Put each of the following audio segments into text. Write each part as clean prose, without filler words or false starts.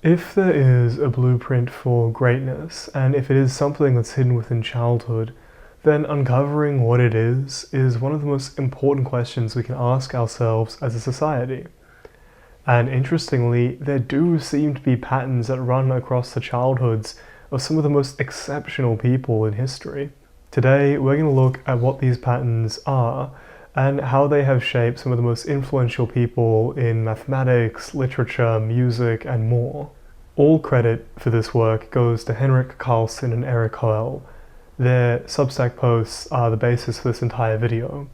If there is a blueprint for greatness, and if it is something that's hidden within childhood, then uncovering what it is one of the most important questions we can ask ourselves as a society. And interestingly, there do seem to be patterns that run across the childhoods of some of the most exceptional people in history. Today, we're going to look at what these patterns are and how they have shaped some of the most influential people in mathematics, literature, music, and more. All credit for this work goes to Henrik, Karlsson, and Erik Hoel. Their Substack posts are the basis for this entire video.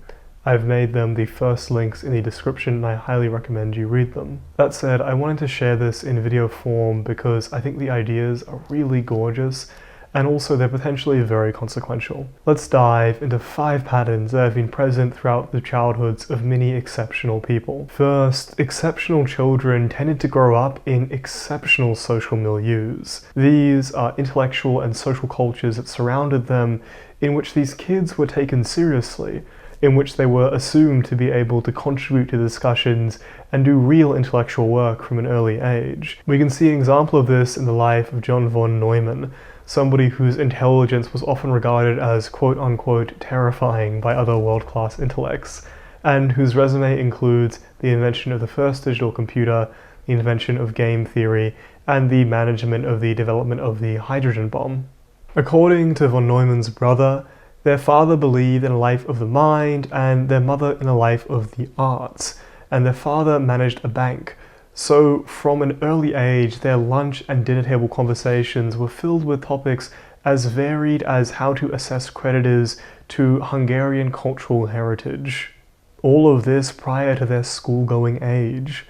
I've made them the first links in the description and I highly recommend you read them. That said, I wanted to share this in video form because I think the ideas are really gorgeous and also they're potentially very consequential. Let's dive into 5 patterns that have been present throughout the childhoods of many exceptional people. First, exceptional children tended to grow up in exceptional social milieus. These are intellectual and social cultures that surrounded them in which these kids were taken seriously, in which they were assumed to be able to contribute to discussions and do real intellectual work from an early age. We can see an example of this in the life of John von Neumann, somebody whose intelligence was often regarded as quote-unquote terrifying by other world-class intellects, and whose resume includes the invention of the first digital computer, the invention of game theory, and the management of the development of the hydrogen bomb. According to von Neumann's brother, their father believed in a life of the mind and their mother in a life of the arts, and their father managed a bank. So from an early age, their lunch and dinner table conversations were filled with topics as varied as how to assess creditors to Hungarian cultural heritage. All of this prior to their school-going age.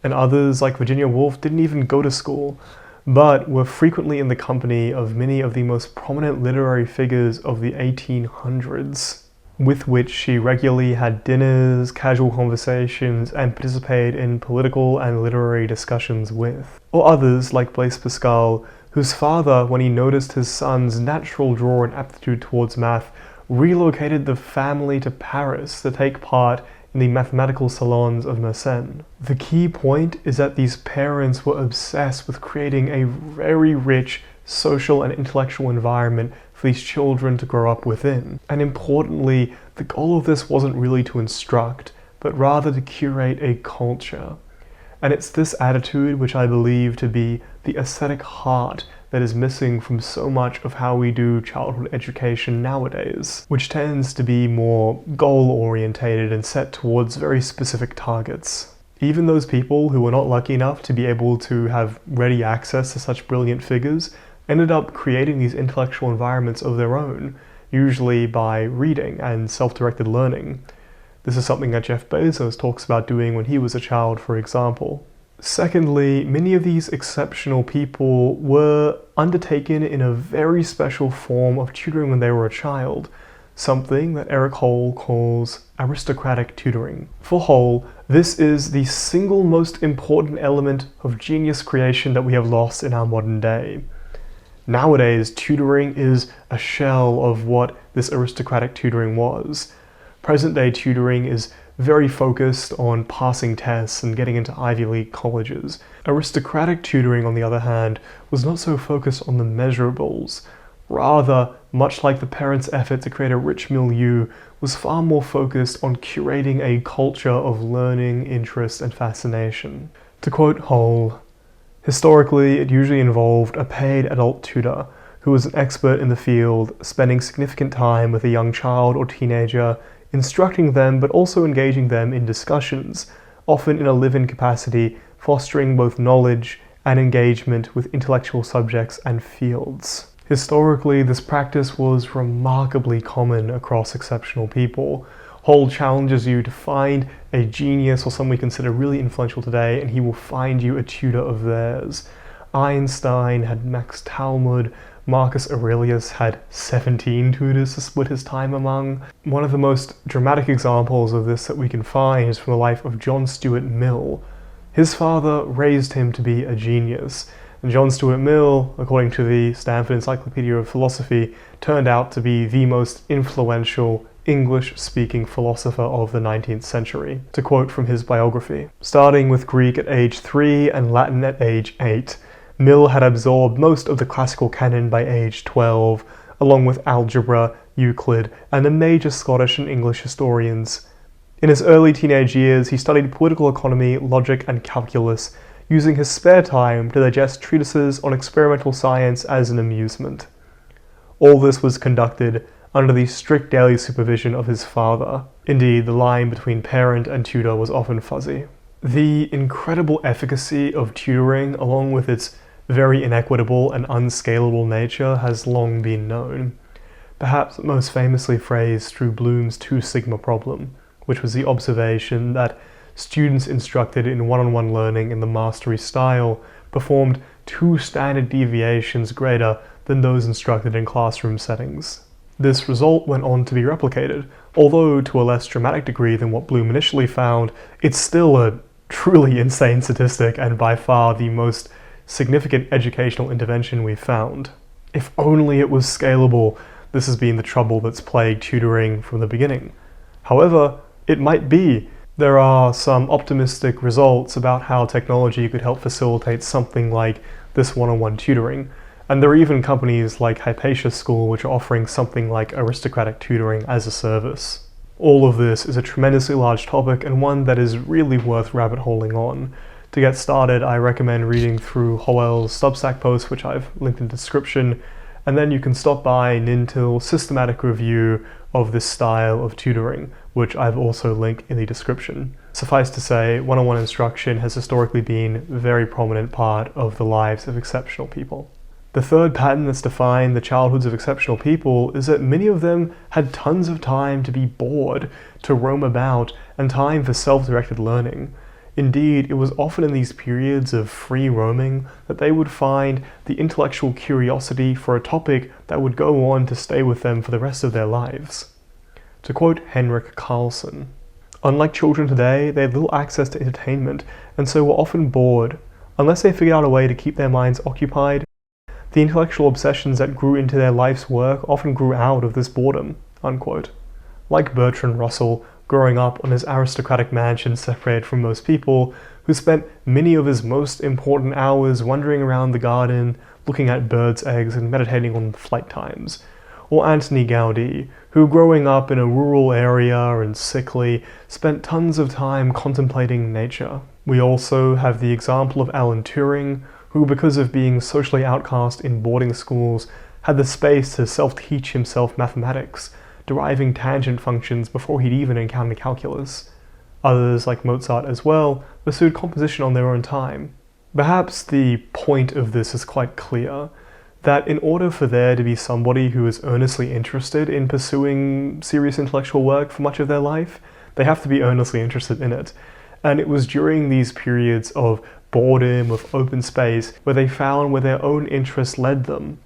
And others, like Virginia Woolf, didn't even go to school, but were frequently in the company of many of the most prominent literary figures of the 1800s, with which she regularly had dinners, casual conversations, and participated in political and literary discussions with. Or others, like Blaise Pascal, whose father, when he noticed his son's natural draw and aptitude towards math, relocated the family to Paris to take part in the mathematical salons of Mersenne. The key point is that these parents were obsessed with creating a very rich social and intellectual environment for these children to grow up within. And importantly, the goal of this wasn't really to instruct, but rather to curate a culture. And it's this attitude which I believe to be the aesthetic heart that is missing from so much of how we do childhood education nowadays, which tends to be more goal-orientated and set towards very specific targets. Even those people who were not lucky enough to be able to have ready access to such brilliant figures ended up creating these intellectual environments of their own, usually by reading and self-directed learning. This is something that Jeff Bezos talks about doing when he was a child, for example. Secondly, many of these exceptional people were undertaken in a very special form of tutoring when they were a child, something that Erik Hoel calls aristocratic tutoring. For Hoel, this is the single most important element of genius creation that we have lost in our modern day. Nowadays, tutoring is a shell of what this aristocratic tutoring was. Present-day tutoring is very focused on passing tests and getting into Ivy League colleges. Aristocratic tutoring, on the other hand, was not so focused on the measurables. Rather, much like the parents' effort to create a rich milieu, was far more focused on curating a culture of learning, interest, and fascination. To quote Hoel, historically, it usually involved a paid adult tutor who was an expert in the field, spending significant time with a young child or teenager, instructing them but also engaging them in discussions, often in a live-in capacity, fostering both knowledge and engagement with intellectual subjects and fields. Historically, this practice was remarkably common across exceptional people. Hoel challenges you to find a genius or someone we consider really influential today, and he will find you a tutor of theirs. Einstein had Max Talmud, Marcus Aurelius had 17 tutors to split his time among. One of the most dramatic examples of this that we can find is from the life of John Stuart Mill, His father raised him to be a genius, and John Stuart Mill, according to the Stanford Encyclopedia of Philosophy, turned out to be the most influential English-speaking philosopher of the 19th century, to quote from his biography. Starting with Greek at age 3 and Latin at age 8, Mill had absorbed most of the classical canon by age 12, along with algebra, Euclid, and the major Scottish and English historians. In his early teenage years, he studied political economy, logic, and calculus, using his spare time to digest treatises on experimental science as an amusement. All this was conducted under the strict daily supervision of his father. Indeed, the line between parent and tutor was often fuzzy. The incredible efficacy of tutoring, along with its very inequitable and unscalable nature, has long been known. Perhaps most famously phrased through Bloom's 2 sigma problem, which was the observation that students instructed in one-on-one learning in the mastery style performed 2 standard deviations greater than those instructed in classroom settings. This result went on to be replicated, although to a less dramatic degree than what Bloom initially found. It's still a truly insane statistic and by far the most significant educational intervention we've found. If only it was scalable. This has been the trouble that's plagued tutoring from the beginning. However, it might be. There are some optimistic results about how technology could help facilitate something like this one-on-one tutoring, and there are even companies like Hypatia School which are offering something like aristocratic tutoring as a service. All of this is a tremendously large topic and one that is really worth rabbit-holing on. To get started, I recommend reading through Hoel's Substack post, which I've linked in the description, and then you can stop by Nintil's systematic review of this style of tutoring, which I've also linked in the description. Suffice to say, one-on-one instruction has historically been a very prominent part of the lives of exceptional people. The third pattern that's defined the childhoods of exceptional people is that many of them had tons of time to be bored, to roam about, and time for self-directed learning. Indeed, it was often in these periods of free roaming that they would find the intellectual curiosity for a topic that would go on to stay with them for the rest of their lives. To quote Henrik Karlsson, "Unlike children today, they had little access to entertainment, and so were often bored. Unless they figured out a way to keep their minds occupied, the intellectual obsessions that grew into their life's work often grew out of this boredom." Unquote. Like Bertrand Russell, growing up on his aristocratic mansion separated from most people, who spent many of his most important hours wandering around the garden, looking at birds' eggs and meditating on flight times. Or Antoni Gaudí, who growing up in a rural area and sickly, spent tons of time contemplating nature. We also have the example of Alan Turing, who because of being socially outcast in boarding schools, had the space to self-teach himself mathematics, deriving tangent functions before he'd even encountered calculus. Others, like Mozart as well, pursued composition on their own time. Perhaps the point of this is quite clear, that in order for there to be somebody who is earnestly interested in pursuing serious intellectual work for much of their life, they have to be earnestly interested in it. And it was during these periods of boredom, of open space, where they found where their own interests led them.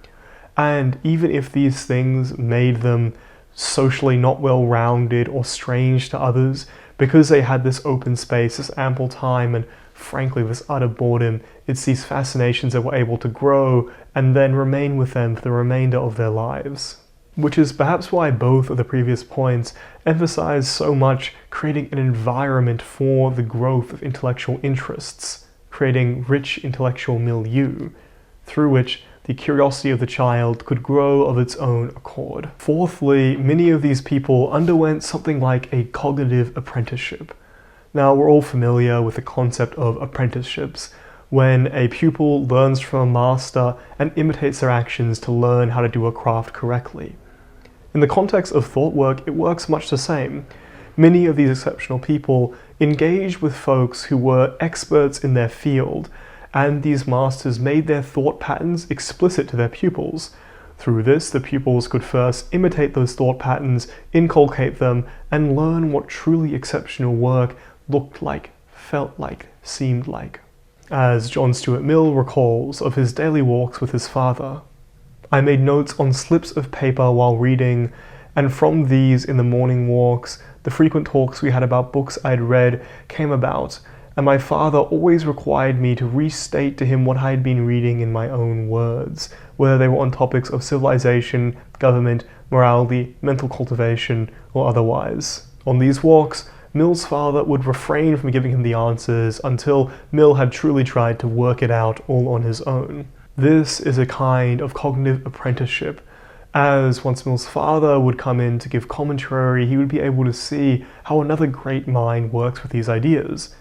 And even if these things made them socially not well-rounded or strange to others, because they had this open space, this ample time, and frankly this utter boredom, it's these fascinations that were able to grow and then remain with them for the remainder of their lives. Which is perhaps why both of the previous points emphasize so much creating an environment for the growth of intellectual interests, creating rich intellectual milieu, through which the curiosity of the child could grow of its own accord. Fourthly, many of these people underwent something like a cognitive apprenticeship. Now, we're all familiar with the concept of apprenticeships, when a pupil learns from a master and imitates their actions to learn how to do a craft correctly. In the context of thought work, it works much the same. Many of these exceptional people engaged with folks who were experts in their field, and these masters made their thought patterns explicit to their pupils. Through this, the pupils could first imitate those thought patterns, inculcate them, and learn what truly exceptional work looked like, felt like, seemed like. As John Stuart Mill recalls of his daily walks with his father, "I made notes on slips of paper while reading, and from these in the morning walks, the frequent talks we had about books I'd read came about, and my father always required me to restate to him what I had been reading in my own words, whether they were on topics of civilization, government, morality, mental cultivation, or otherwise. On these walks, Mill's father would refrain from giving him the answers until Mill had truly tried to work it out all on his own. This is a kind of cognitive apprenticeship, as once Mill's father would come in to give commentary, he would be able to see how another great mind works with these ideas.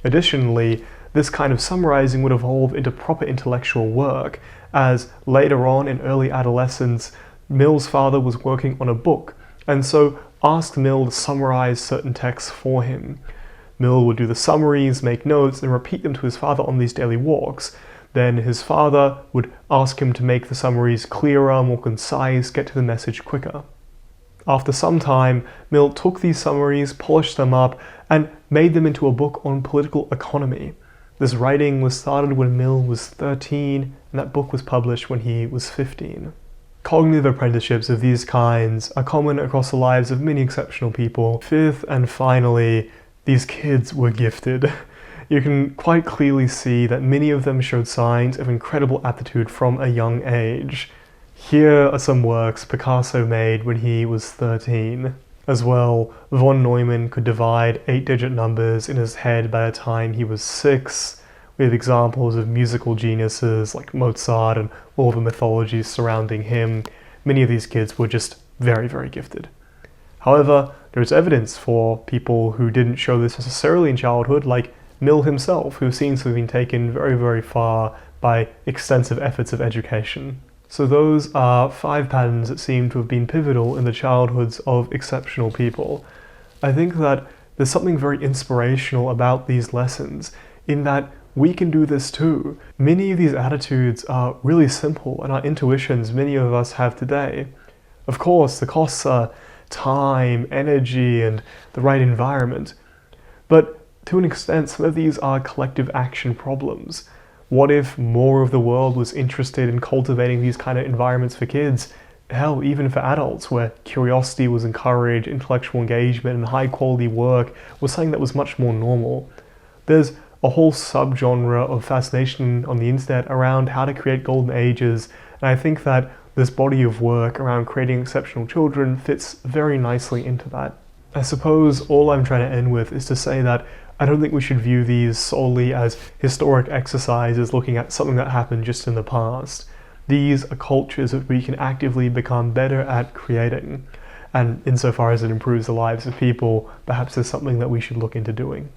Additionally, this kind of summarizing would evolve into proper intellectual work, as later on in early adolescence, Mill's father was working on a book, and so asked Mill to summarize certain texts for him. Mill would do the summaries, make notes, and repeat them to his father on these daily walks. Then his father would ask him to make the summaries clearer, more concise, get to the message quicker. After some time, Mill took these summaries, polished them up, and made them into a book on political economy. This writing was started when Mill was 13, and that book was published when he was 15. Cognitive apprenticeships of these kinds are common across the lives of many exceptional people. Fifth and finally, these kids were gifted. You can quite clearly see that many of them showed signs of incredible aptitude from a young age. Here are some works Picasso made when he was 13. As well, von Neumann could divide 8-digit numbers in his head by the time he was 6. We have examples of musical geniuses like Mozart and all the mythologies surrounding him. Many of these kids were just very, very gifted. However, there's evidence for people who didn't show this necessarily in childhood, like Mill himself, who seems to have been taken very, very far by extensive efforts of education. So those are 5 patterns that seem to have been pivotal in the childhoods of exceptional people. I think that there's something very inspirational about these lessons, in that we can do this too. Many of these attitudes are really simple and are intuitions many of us have today. Of course, the costs are time, energy, and the right environment. But to an extent, some of these are collective action problems. What if more of the world was interested in cultivating these kind of environments for kids? Hell, even for adults, where curiosity was encouraged, intellectual engagement, and high quality work was something that was much more normal. There's a whole subgenre of fascination on the internet around how to create golden ages, and I think that this body of work around creating exceptional children fits very nicely into that. I suppose all I'm trying to end with is to say that I don't think we should view these solely as historic exercises looking at something that happened just in the past. These are cultures that we can actively become better at creating, and insofar as it improves the lives of people, perhaps there's something that we should look into doing.